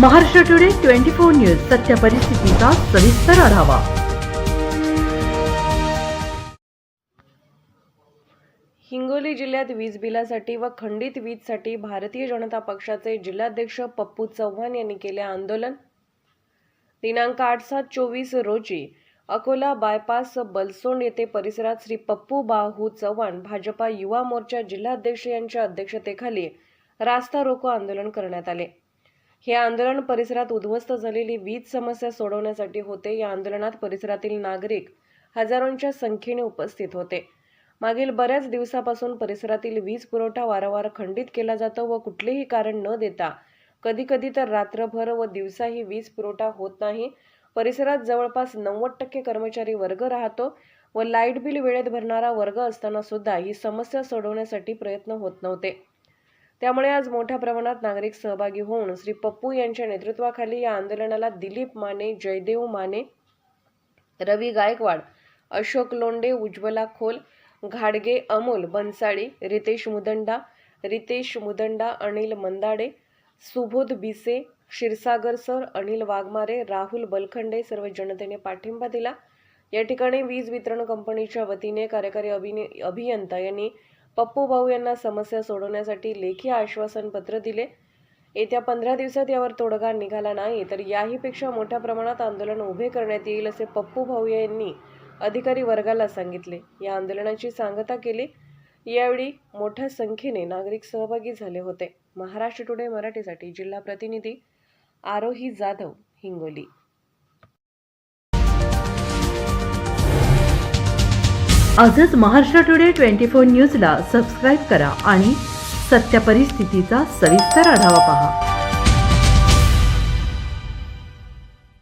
Maharashtra today 24 news सत्य परिस्थितीचा सविस्तर आढावा। हिंगोली जिल्ह्यात वीज बिलासाठी व खंडित वीजसाठी भारतीय जनता पक्षाचे जिल्हाध्यक्ष पप्पू चव्हाण यांनी केले आंदोलन। दिनांक 8/7/24 रोजी अकोला बायपास बलसोंड येथे परिसरात श्री पप्पू बाहू चव्हाण भाजपा युवा मोर्चा जिल्हाध्यक्ष यांच्या अध्यक्षतेखाली रास्ता रोको आंदोलन करण्यात आले। हे आंदोलन परिसरात उद्ध्वस्त झालेली वीज समस्या सोडवण्यासाठी होते। या आंदोलनात परिसरातील नागरिक हजारोंच्या संख्येने उपस्थित होते। मागील बऱ्याच दिवसापासून परिसरातील वीज पुरवठा वारंवार खंडित केला जातो व कुठलेही कारण न देता कधी तर रात्रभर व दिवसाही वीज पुरवठा होत नाही। परिसरात जवळपास 90% कर्मचारी वर्ग राहतो व लाईट बिल वेळेत भरणारा वर्ग असताना सुद्धा ही समस्या सोडवण्यासाठी प्रयत्न होत नव्हते। त्यामुळे आज मोठ्या प्रमाणात नागरिक सहभागी होऊन श्री पप्पू यांच्या नेतृत्वाखाली या आंदोलनाला दिलीप माने, जयदेव माने, रवी गायकवाड, अशोक लोंढे, उज्ज्वला खोल, घाडगे, अमोल बनसाळी, रितेश मुदंडा, अनिल मंदाडे, सुबोध बिसे, क्षीरसागर सर, अनिल वाघमारे, राहुल बलखंडे सर्व जनतेने पाठिंबा दिला। या ठिकाणी वीज वितरण कंपनीच्या वतीने कार्यकारी अभियंता यांनी पप्पू भाऊ यांना समस्या सोडवण्यासाठी लेखी आश्वासन पत्र दिले। येत्या 15 दिवसात यावर तोडगा निघाला नाही तर याहीपेक्षा मोठ्या प्रमाणात आंदोलन उभे करण्यात येईल असे पप्पू भाऊ यांनी अधिकारी वर्गाला सांगितले। या आंदोलनाची सांगता केली। यावेळी मोठ्या संख्येने नागरिक सहभागी झाले होते। महाराष्ट्र टुडे मराठीसाठी जिल्हा प्रतिनिधी आरोही जाधव, हिंगोली। आजच महाराष्ट्र टुडे 24 न्यूजला सबस्क्राईब करा आणि सत्य परिस्थितीचा सविस्तर आढावा पहा।